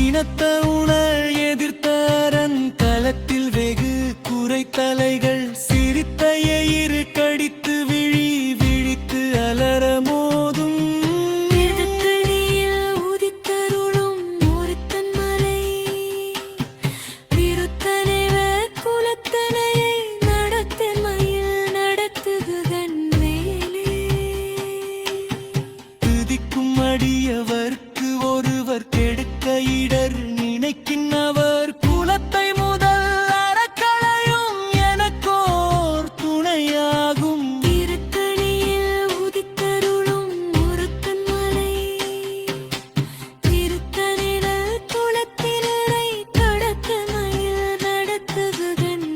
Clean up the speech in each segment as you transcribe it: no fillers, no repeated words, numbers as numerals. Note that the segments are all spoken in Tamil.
இனத்த உணர் எதிர்த்தரன் களத்தில் வெகு குறைத்தலைகள் சிரித்த எயிறு கடித்து விழி விழித்து அலற மோதும் அடியவர்க்கு ஒருவர் கெடுக்க இடர் நினைக்கின்றவர் குலத்தை முதல் அறக்களையும் எனக்கோர் துணையாகும் திருத்தணியில் உதித்தருளும் ஒருத்தன் மலை திருத்தணியில் குலத்தினரை கடத்த மயில் நடத்துகன்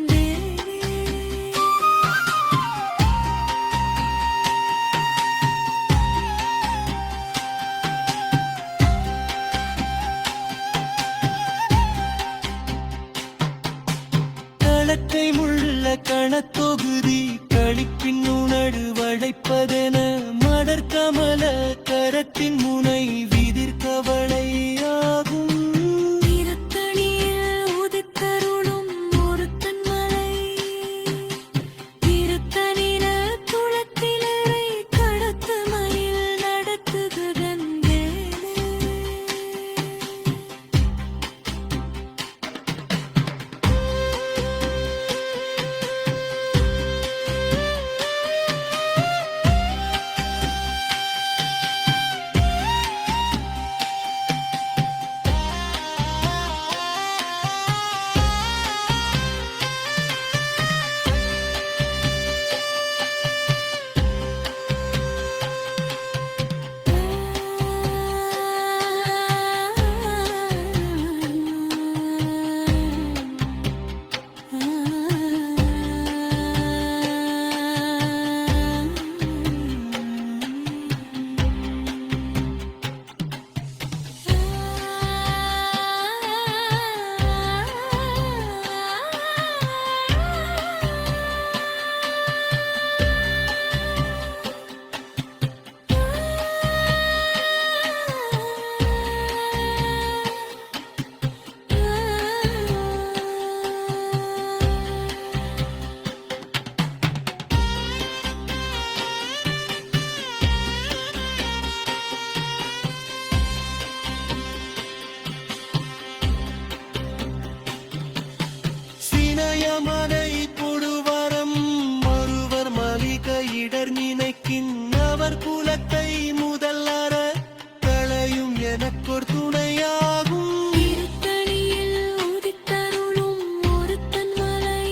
களத்தை முள்ள கணத்தொகுதி கழிப்பின் உணடு வளைப்பதென மடர் கமல கரத்தின் முனை விதிர்கவளையாகும் திருத்தணியில் உதித்தருளும் ஒருத்தன் மலை திருத்தணில குளத்திலரை கடத்த மயில் நடத்துகன் மனை பொடுவரம் ஒருவர் மலிக இடர் நினைக்கின்றவர் குலத்தை முதல் அற களையும் எனக்கொரு துணையாகும் திருத்தணியில் உதித்தருளும் ஒருத்தன் மலை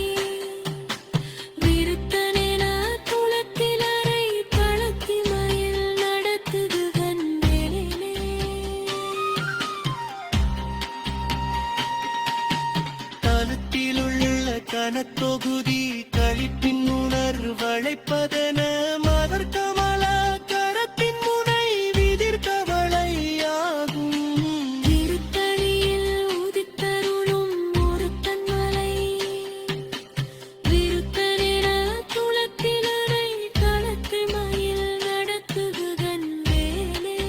விருத்தனென குலத்திலரை களத்தி மயில் நடத்துகன் கழுத்திலுள்ள கனத்தொகுதி கழிப்பின் உணர் வளைப்பதென மதர் கமல கரத்தின் முனை விதிர்கவளையாகும் திருத்தணியில் உதித்தருளும் ஒருத்தன் மலை விருத்தனென குலத்திலரை களத்தை மயில் நடத்துகன் வேலே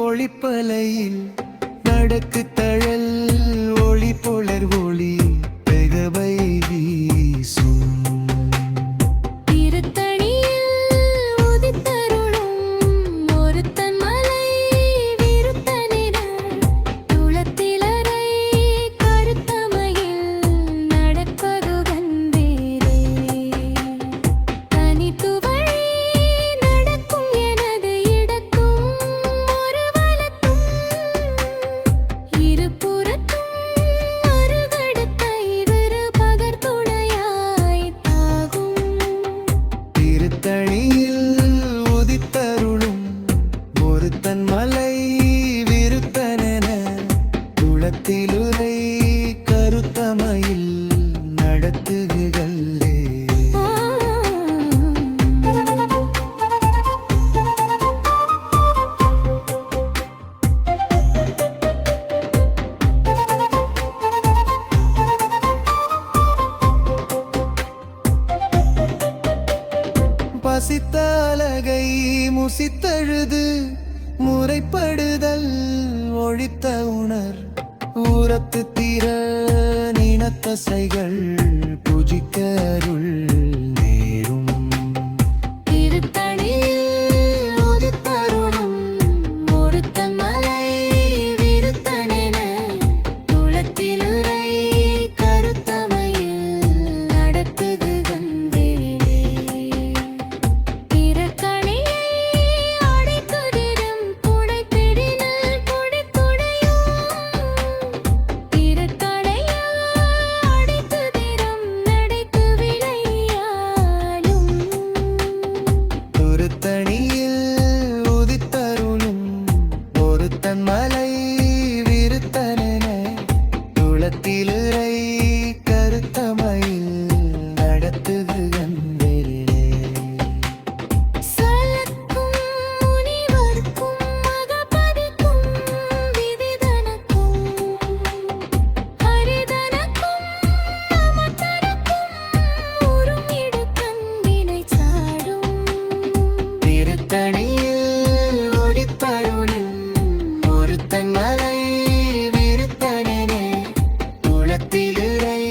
ஒளிப்பலையில் நடக்கு தழல் ஒளி புலர் ஒளி பெகவை வீசும் பசித்த அலகை முசித்தழுது முறைப்படுதல் ஒழித்த உணர் ஊரத்து தீர நினத்தசைகள் புஜிக்க அருள் நேரும் மலை விருத்தனென துளத்திலுரை கருத்தமையில் நடத்துது கந்தரே சலக்கும் முனிவர்க்கும் மகபதிக்கும் விதிதனக்கும் ஹரிதனக்கும் நமதனக்கும் உருமிடு கண்வினை சாடும் திருத்தணியில் ஒடிப்பருளில் மலை விருத்தனே துளத்திலுரை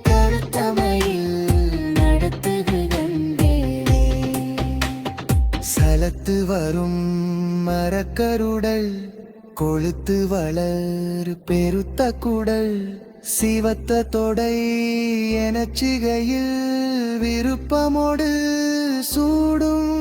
கருத்தமையில் நடத்துது கண்டேனே சலத்து வரும் மரக்கருடல் கொழுத்து வளர் பெருத்த குடல் சிவத்த தொடை எனச்சிகையில் விருப்பமோடு சூடும்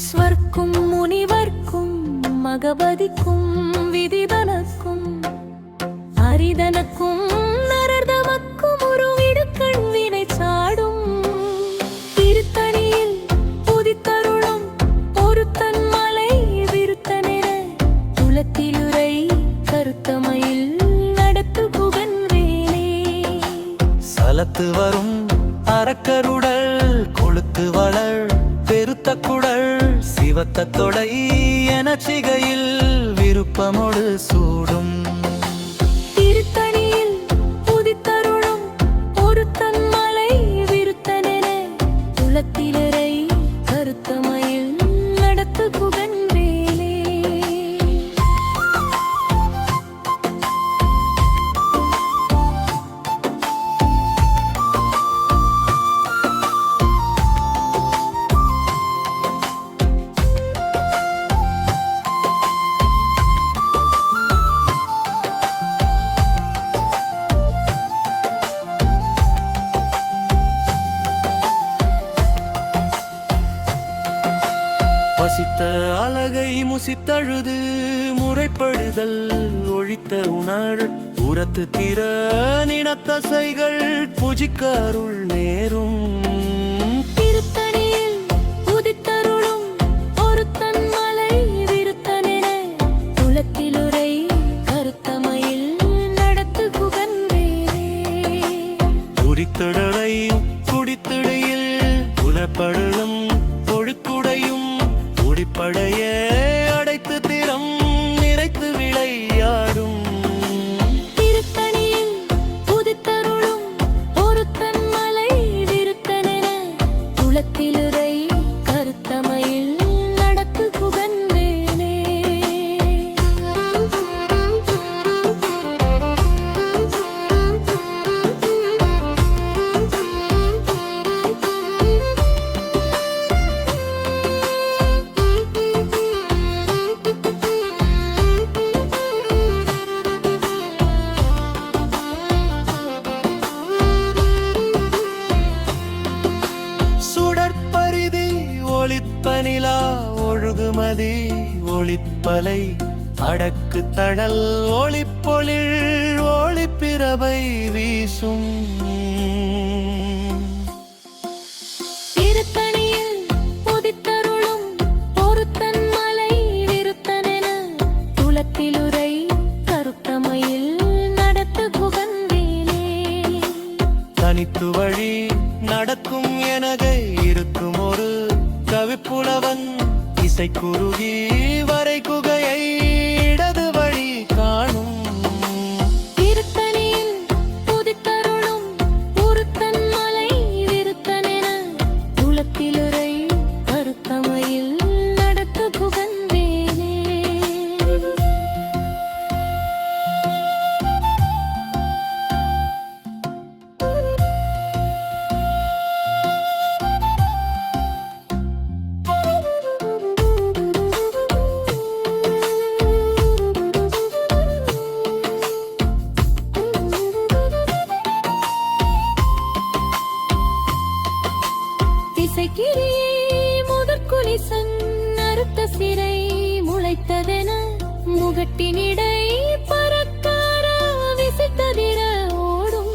ஸ்வர்க்கும் முனிவர்க்கும் மகபதிக்கும் விதிதனக்கும் அரிதனக்கும் நரர்தமக்கும் உருவிடு கண்வினை சாடும் திருத்தணியில் உதித்தருளும் ஒருத்தன் மலை விருத்தனென துளத்திலுரை கருத்தமையில் நடத்து புகன் வேலே சலத்து வரும் அரக்கருடல் கொழுத்து வளர் பெருத்த குடல் சிவத்த தொடை எனச்சிகையில் விருப்பமோடு சூடும் திருத்தணியில் உதித்தருளும் ஒருத்தன் மலை விருத்தனென துளத்திலரை கருத்தமையில் நடத்து புகன் வேலே அழகை முசித்தழுது முறைப்படுதல் ஒழித்த உணர் உரத்து திற நினத்தசைகள் புஜிக்க அருள் நேரும் திருத்தணியில் உதித்தருளும் ஒருத்தன் மலை விருத்தனென குலத்திலுரை கருத்தமையில் நடத்து குகன்றேனே குறித்தடலை குடித்திடையில் புலப்படலும் பொழுக்குடையும் குடிப்படைய அடைத்து திறம் நிறைத்து விளையாடும் திருத்தணியில் உதித்தருளும் ஒருத்தன் மலை விருத்தனென குலத்திலுரை கருத்தமையில் நடத்து குகன்றேனே சுடற்பரிதி ஒளிப்பனிலா ஒழுகுமதி ஒளிப்பலை அடக்கு தழல் ஒளிப்பொழில் ஒளிப்பிரபை வீசும் திருத்தணியில் உதித்தருளும் ஒருத்தன் மலை விருத்தனென குலத்திலுரை கருத்தமையில் நடத்து குகந்தேனே தனித்து வழி நடக்கும் எனகை இருக்கும் ஒரு கவிப்புலவன் இசைக்குருகி வரை குகையை இடது வழி காணும் திருத்தணியில் உதித்தருளும் ஒருத்தன் மலை விருத்தனென குலத்திலுரை கருத்தமையில் நடத்து குகந்தேனே திசைக்கிரி முதற்குலிசன் அறுத்த சிறை முளைத்ததென முகட்டினிடை பறக்கார விசித்ததிர ஓடும்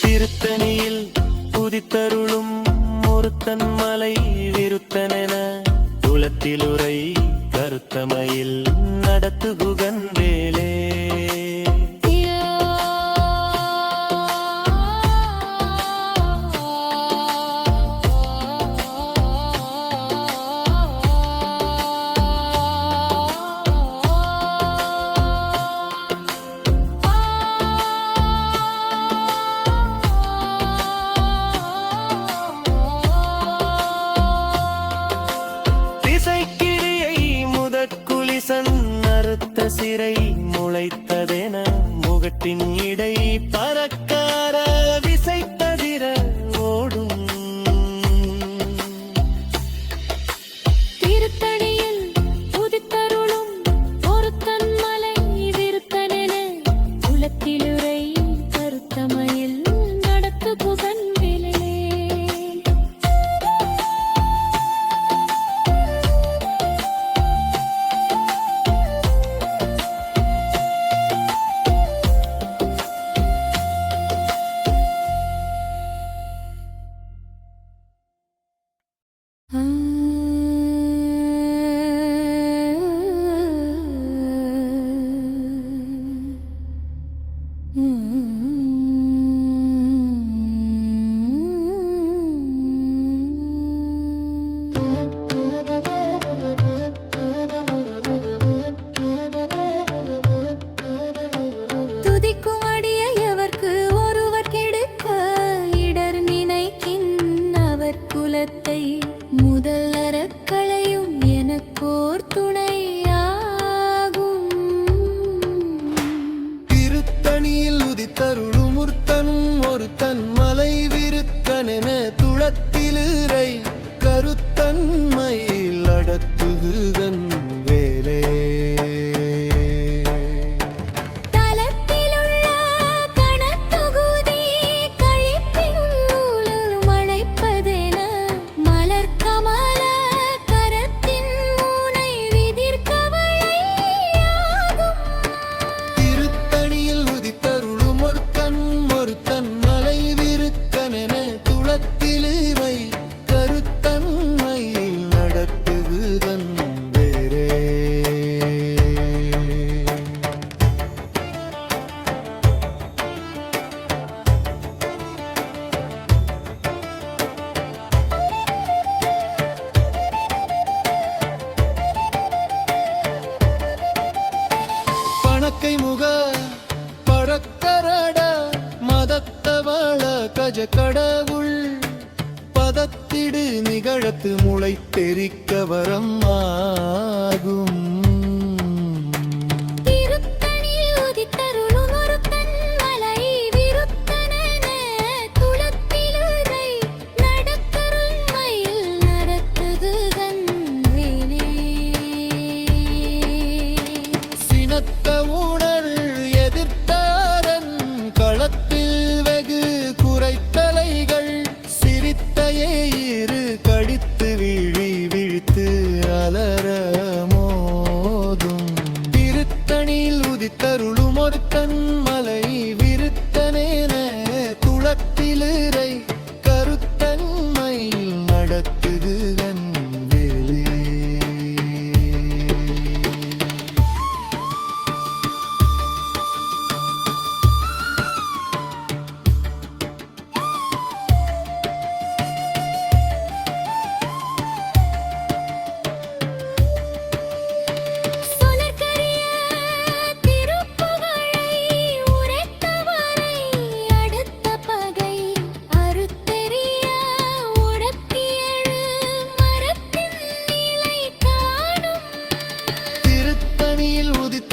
திருத்தணியில் புதித்தருளும் ஒருத்தன் மலை விருத்தனென குலத்திலுரை கருத்தமையில் நடத்து குகந்தேலே திசைக்கிரியை முதற்குலிசன் அறுத்த சிறை முளைத்ததென முகட்டின் இடை பறக்கார விசைத்ததிர ஓடும் திருத்தணியில் உதித்தருளும் ஒருத்தன் மலை விருத்தனென குலத்திலுரை கருத்தமையில் நடத்து புகன்றிலே மணக்கை முக பழக்கரட மதத்தவள கஜ கடவுள் பதத்திடு நிகழத்து முளை தெரிக்க வரம் ஆகும்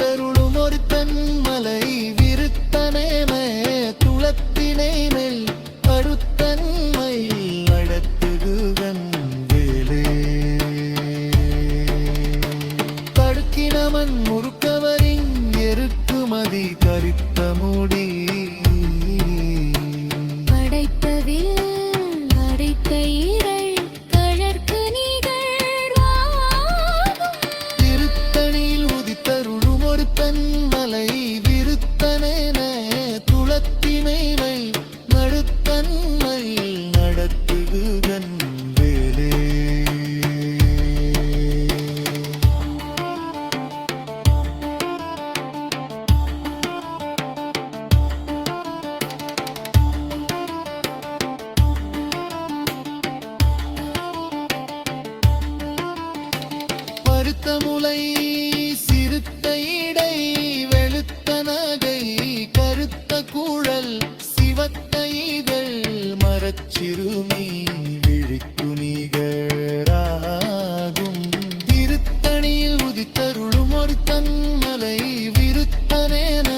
தருளும் ஒருத்தன் மலை விருத்தனேன துளத்திலிரை கருத்தன்மை நடத்துகன் வேலே முறுக்கவரின் எருக்குமதி கரித்த முடி படைத்தவில் அடைத்த ஈரல் கழற்கு திருத்தணியில் உதித்தருளும் ஒரு தன்மலை விருத்தனேன துளத்தினைமை நடுத்தன்மை நடத்துகன் வேலே பருத்த முலை சிறுத்த இடை வெளுத்த நகை கருத்த கூழல் சிவத்த இதழ் மரச்சிறுமி விழிக்குணிகராகும் திருத்தணியில் உதித்தருளும் ஒரு தன்மலை விருத்தனேன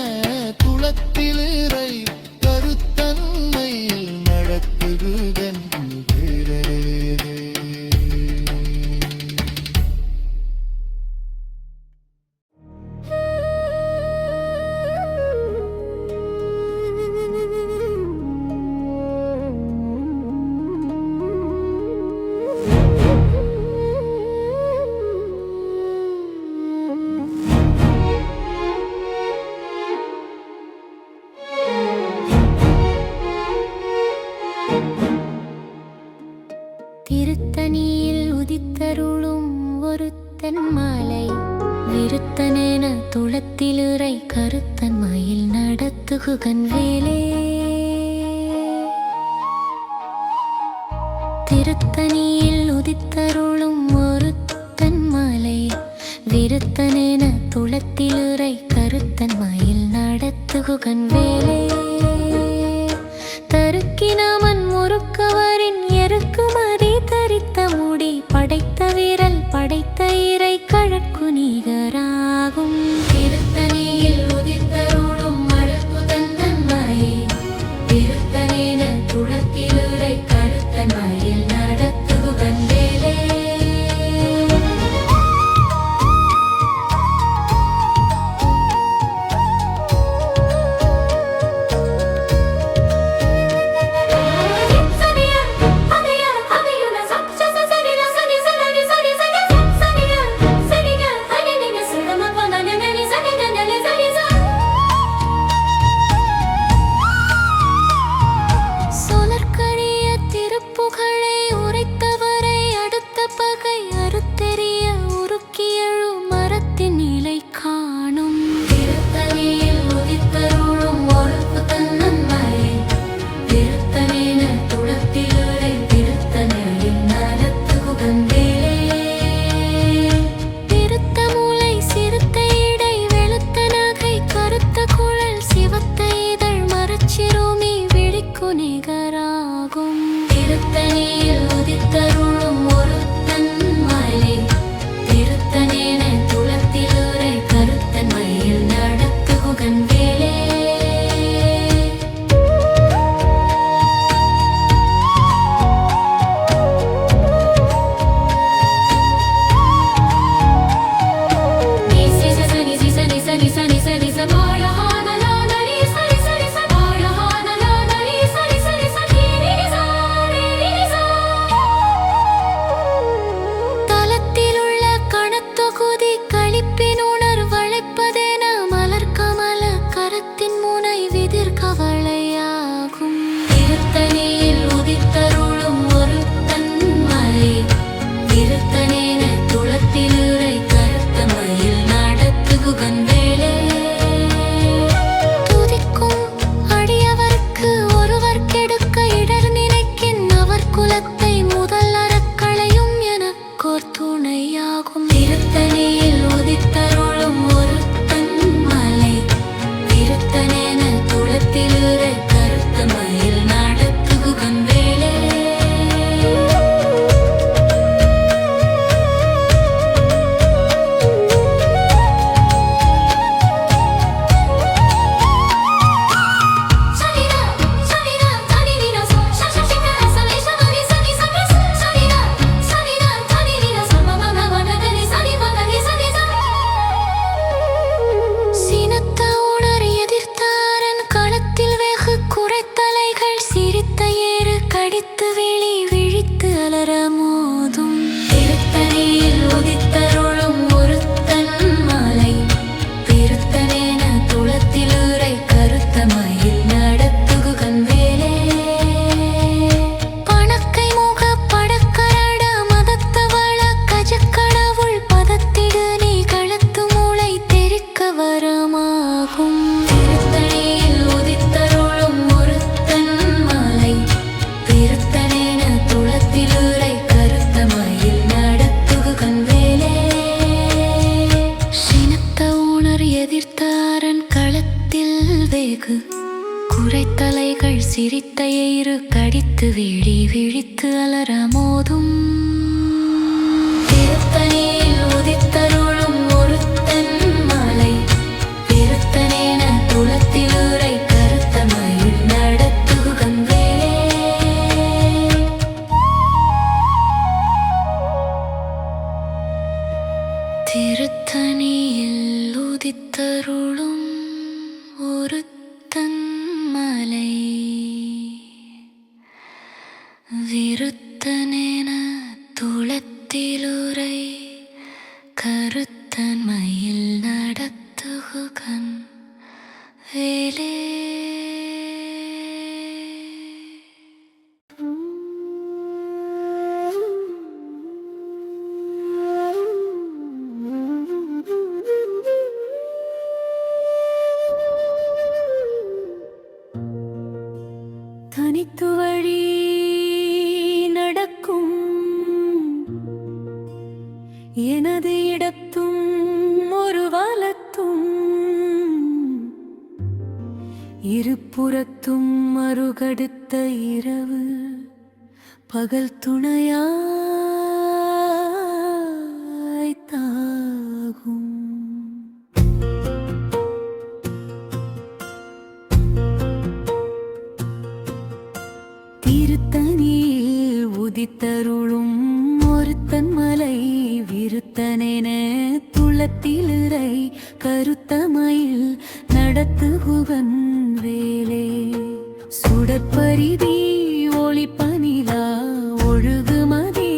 துளத்திலிரை கருத்தன்மையில் நடத்துகன் திருத்தணியில் உதித்தருளும் ஒருத்தன் மாலை விருத்தனென துளத்திலுரை கருத்தன் மயில் நடத்துகுகன் வேலே திருத்தணியில் உதித்தருளும் ஒருத்தன் மாலை விருத்தனென துளத்திலுரை கருத்தன் மயில் நடத்துகுகன் வேலே தருக்கினமன் முறுக்கவரின் எருக்குமதி தரித்த முடி படைத்த வீரல் படைத்த இறை கழற்கு நிகராகும் திருத்தணியில் உதித்தருளும் மறுப்புதன் தன்மையே திருத்தனேன துளத்திலுரை கருத்தன் மயில் நடத்துகுகன் வேலே அவர் எதிர்த்தாரன் களத்தில் வேகு குறைத்தலைகள் சிரித்த எயிறு கடித்து விழி விழித்து அலற மோதும் திருத்தணியில் உதித்தருளும் ஒருத்தன் மாலை திருத்தனேன துளத்திலுரை கருத்த மயில் நடத்துகந்தே திருத்தணியில் உதித்தருளும் ஒருத்தன் மலை விருத்தனென துளத்திலுரை கருத்தன் மயில் நடத்துகன் வேலே தனித்து வழி நடக்கும் எனது இடத்தும் ஒரு வாலத்தும் இருபுறத்தும் மறுகடுத்த இரவு பகல் துணையாய் தாகும் திருத்தணியில் உதித்தருளும் ஒருத்தன் மலை விருத்தனென துளத்திலுரை கருத்த மயில் நடத்துகுவன் வேலே சுடற்பரிதி ஒளிப்பனிலா ஒழுகுமதி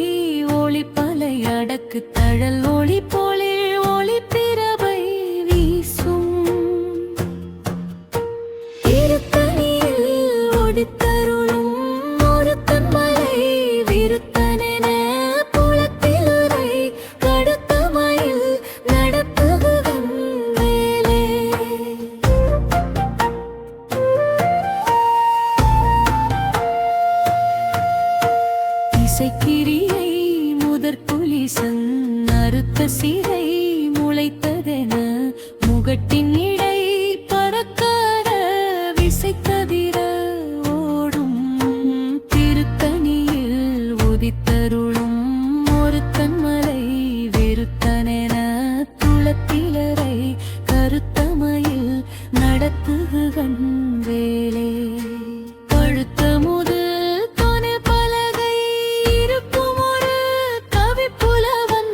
ஒளிப்பலை அடக்கு தழல் ஒளி போலில் ஒளி பிரபை வீசும் திருத்தணியில் ஒடித்தருளும் ஒருத்தன் மலை விருத்தனென புலத்திலுரை கடுத்த மயில் நடத்துகன் வேலே இசைக்கிரியை முதற்குலிசன் அறுத்த சிறை முளைத்ததென முகட்டின் இடை பறக்காத விசைக்கதிர ஓடும் திருத்தணியில் உதித்தருளும் ஒருத்தன் மலை விருத்தனென துளத்திலரை கருத்த மயில் நடத்துகன் வேலே பழுத்த முதல் தொனை பலகை இருக்கும் ஒரு கவிப்புலவன்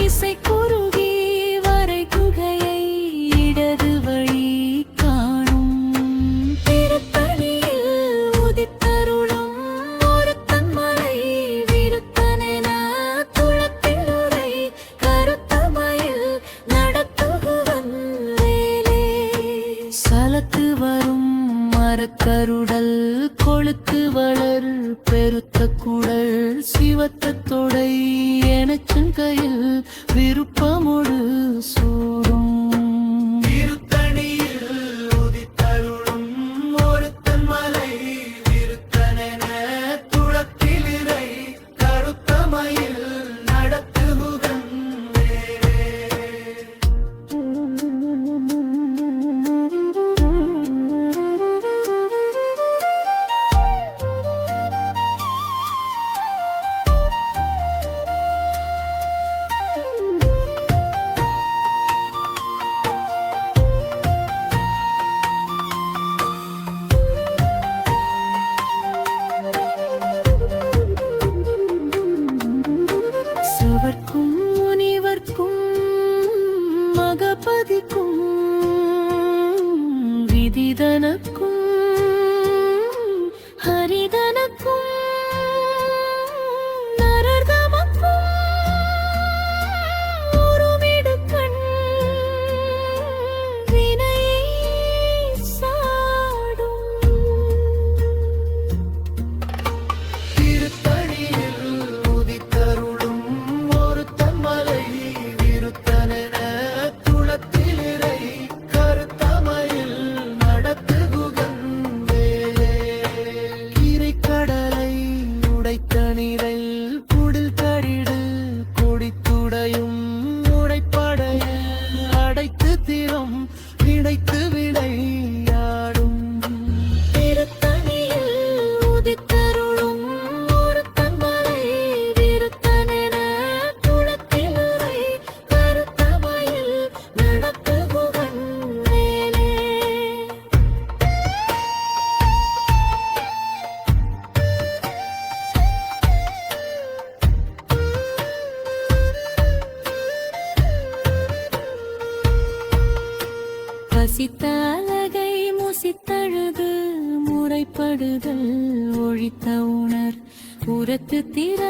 இசை குறுகி வரை குகையை இடது வழி காணும் திருத்தணியில் உதித்தருளும் ஒருத்தன் மலை விருத்தனென துளத்திலுரை கருத்த மயில் நடத்துகுவன் வேலே சலத்து வரும் மரக்கருடல் கொழுத்து வளர் பெருத்த குடல் சிவத்த தொடை எனச்சன் கையில் விருப்பமோடு சூடும் திருத்தணியில் உதித்தருளும் ஒருத்தன் மலை விருத்தனென துளத்திலிரை கருத்த மயில் நடத்துகுகன் வேலே சுவர்க்கும் முனிவர்க்கும் மகபதிக்கும் விதிதனக்கும் ஹரிதனக்கும் நரர்தமக்கும் உருவிடுக்கண் வினையை சாடும் திருத்தணியில் உதித்தருளும் ஒருத்தன் மலை விருத்தனென துளத்திலிரை கருத்த மயில் நடத்துகுவன் உள்ளம் இணைத்து விளையாடும். திருத்தணியில் உதித்தருளும் ஒருத்தன் மலை விருத்தனென துளத்திலுறை கருத்த மயில் நடத்துகுவன் மேலே. பசித்த அழகை முசித்தழுது முறைப்படுதல் ஒழித்த உணர் உரத்து திற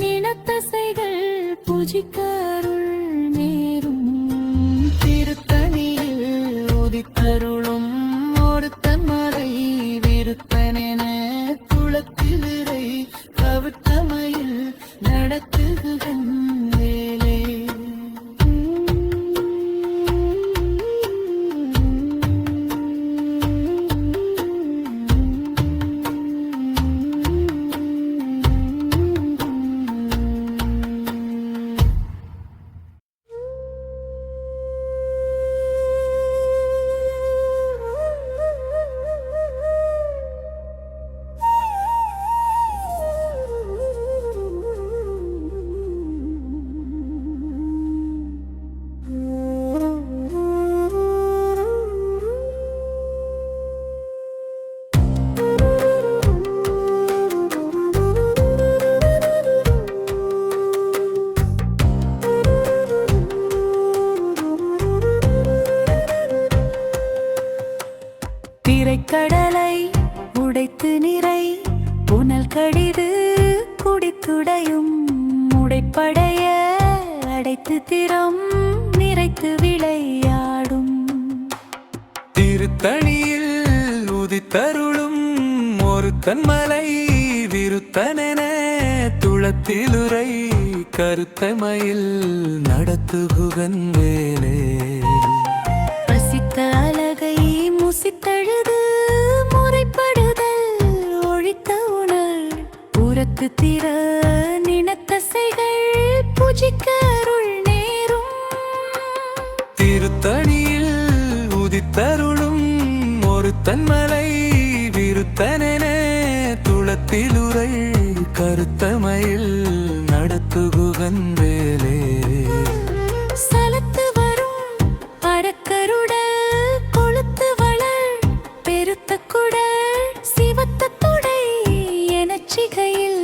நினத்தசைகள் புஜிக்க அருள் நேரும். திருத்தணியில் உதித்தருளும் ஒருத்தன் மலை விருத்தனென குளத்திலிரை கவிழ்த்த மயில் நடத்துகுவன் வேலே. திரைக்கடலை உடைத்து நிறை புனல் கடிது குடித்துடையும் உடைப்படைய அடைத்து திறம் நிறைத்து விளையாடும். திருத்தணியில் உதித்தருளும் ஒருத்தன் மலை விருத்தனென துளத்திலுறை கருத்த மயில் நடத்துகுவன் வேலே. பசித்த அழகை முசித்தழுது முறைப்படுதல் ஒழித்த உணர் உரத்து திற நினத்தசைகள் புஜிக்க அருள் நேரும். திருத்தணியில் உதித்தருளும் ஒருத்தன் மலை விருத்தனென துளத்திலுறை கருத்த மயில் நடத்துகுவன் வேலே. சலத்து வரும் பறக்கருட கொளுத்து வளர் பெருத்த குடல் சிவத்த தொடை எனச்சிகையில்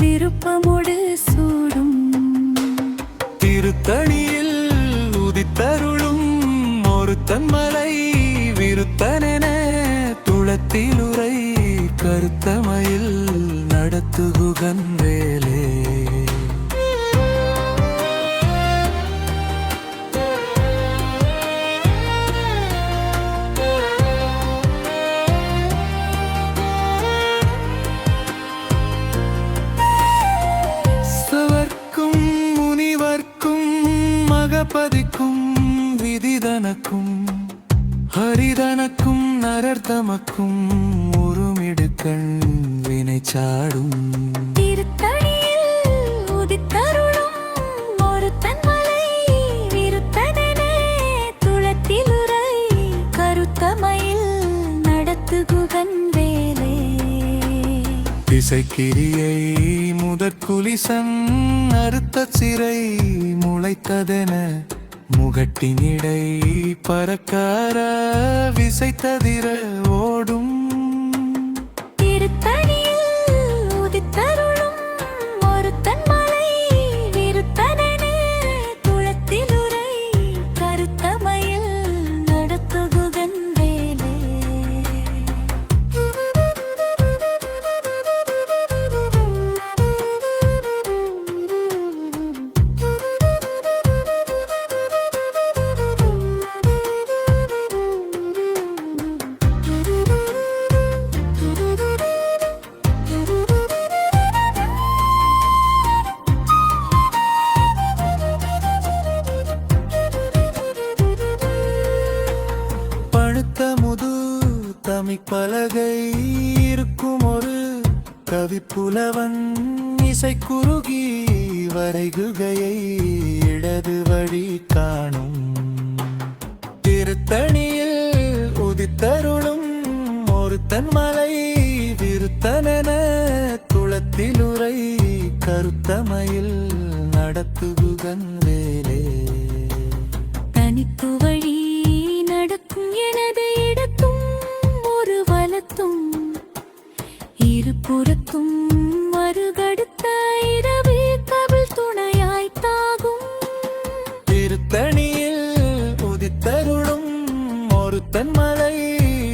விருப்பமோடு சூடும். திருத்தணியில் உதித்தருளும் ஒருத்தன் மலை விருத்தனென துளத்திலுறை கருத்த மயில் நடத்துகுவன் வேலே. சவர்க்கும் முனிவர்க்கும் மகபதிக்கும் விதிதனக்கும் ஹரிதனக்கும் நரர்தமக்கும் உருமிடுக்கண் வினைச்சாடும். திருத்தணியில் உதித்தருளும் ஒருத்தன் மலை விருத்தனென துளத்திலுறை கருத்த மயில் நடத்துகுவன் வேலே. திசைக்கிரியை முதற்குலிசன் அறுத்த சிறை முளைத்ததென முகட்டினிடை பறக்கார விசைத்ததிர ஓடும். திருத்தணியில் உதித்தருளும் ஒருத்தன் மலை விருத்தனென துளத்திலுறை கருத்த மயில் நடத்துகுவன் வேலே. தமிழ்ப்பலகை இருக்கும் ஒரு கவிப்புலவன் இசை குறுகி வரைகுகையை இடது வழி காணும். திற உதித்தருளும் ஒருத்தன் மலை விருத்தனென துளத்திலுரை கருத்தமையில் நடத்துகுகன் வேலே. தனித்து வழி நடக்கும் எனது இடத்தும் ஒரு வலத்தும் இருபுறத்தும் மறுகடுத்த இரவு கபில் துணையாய்த்தாகும். திருத்தணியில் உதித்தருளும் ஒருத்தன் மலை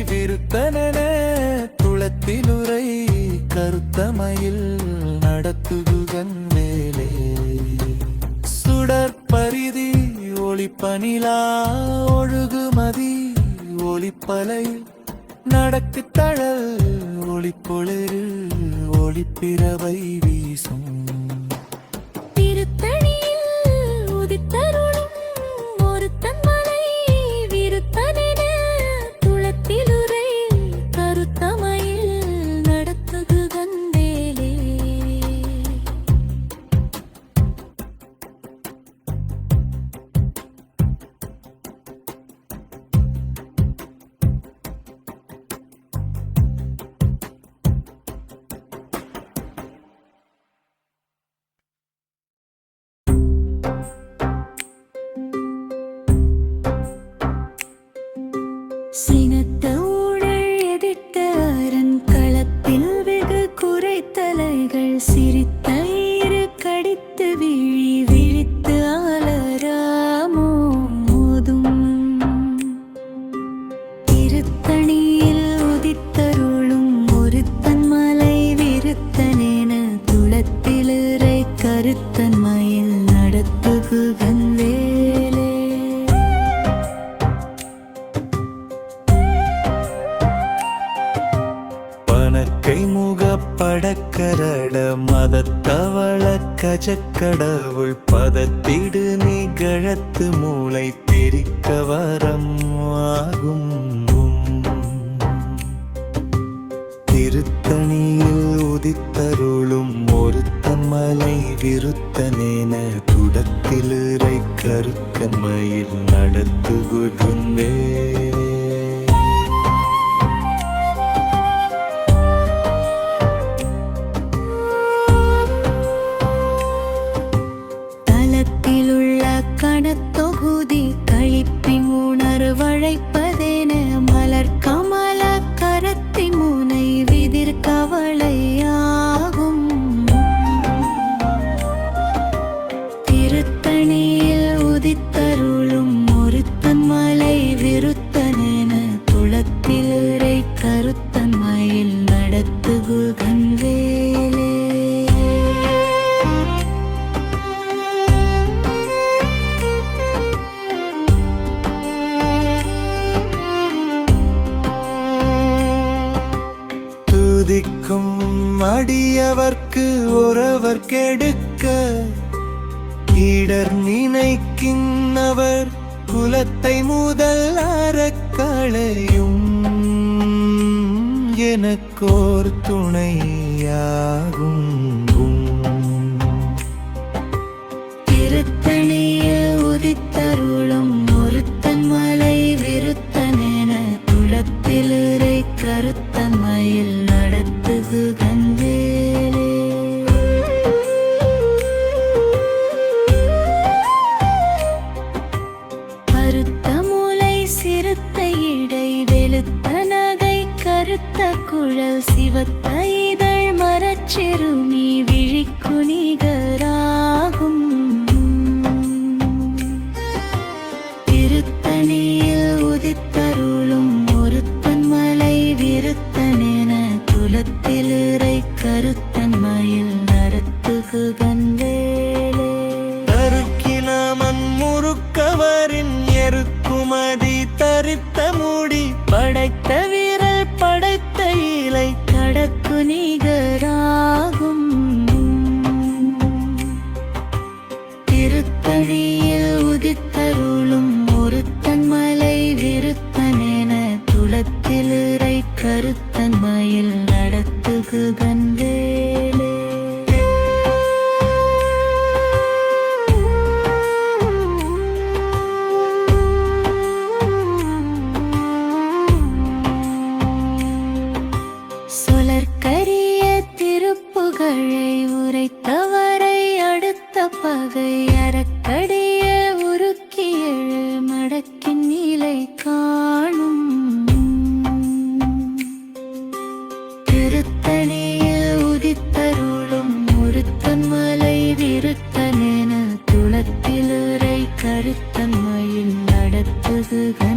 விருத்தனென துளத்திலுரை கருத்தமையில் நடத்துகுகன் வேலே. சுடற்பரிதி ஒளிப்பனிலா ஒழுகுமதி ஒளிப்பலை நடக்குத்தழல் ஒளிப்பொளிரு ஒளிப்பிறவை வீசும். திருத்தணியில் உதித்தருளும் ஒருத்தன் மலை விருத்தனென துளத்திலுரை கருத்தமையில் நடத்துகுகன் வேலே. சினத்த ஊழல் எதிர்த்த அரண் களத்தில் வெகு குறைத்தலைகள் சிரித்த இரு கடித்து விழி விழித்து ஆலராமோ மோதும். திருத்தணியில் உதித்தருளும் ஒருத்தன் மலை விருத்தனென துளத்திலுரை கருத்தன் மயில் நடத்துகுகன் வேலே. பனக்கை முகப்படக்கரட மதத்தவள கஜக்கடவுள் பதத்திடு நிகழத்து மூளை திரிக்க வரம் ஆகும். திருத்தணியில் உதித்தருளும் ஒருத்தன் மலை விருத்தனென துடத்திலுரை கருக்கன்மையில் நடத்துகுகன் வேலே. தலத்திலுள்ள கணத்தொகுதி கழிப்பின் உணர்வழைப்பதென மலர் கமல கரத்தி முனை விதிர் கவளையாகும். திருத்தணியில் உதித்தருளும் ஒருத்தன் மலை விருத்தனென துளத்திலுரை கருத்தன் மயில் நடத்துகுகன் வேலே. துதிக்கும் அடியவர்க்கு ஒருவர் கெடுக்க இடர் நினைக்கின்றவர் குலத்தை முதல் அறக்களையும் எனக்கோர் துணையாகும். திருத்தணியில் உதித்தருளும் ஒருத்தன் மலை விருத்தனென துளத்திலுரை கருத்தன் மயில் நடத்துகுகன் வேலே. கருத்த மூலை சிறுத்த இடை வெளுத்த நகை கருத்த குழல் சிவத்த இதழ் மரச்சிறுமி விழிக்குணிகராகும். திருத்தணியில் உதித்தருளும் ஒருத்தன் மலை விருத்தனென துளத்திலுரை கருத்தன் மயில் நடத்துகுகன் வேலே. தருக்கிலாமன் முறுக்கவரின் எருக்குமதி தரித்த முடி படைத்த வீரல் படைத்த இலை கடக்கு நிகராகும். திருத்தணியில் உதித்தருளும் ஒருத்தன் மலை விருத்தனென துளத்திலுரை கருத்தன் மயில் நடத்துகுகன் வேலே. விருத்தனென துளத்திலுரை கருத்தன்மையில் நடத்துகுகன்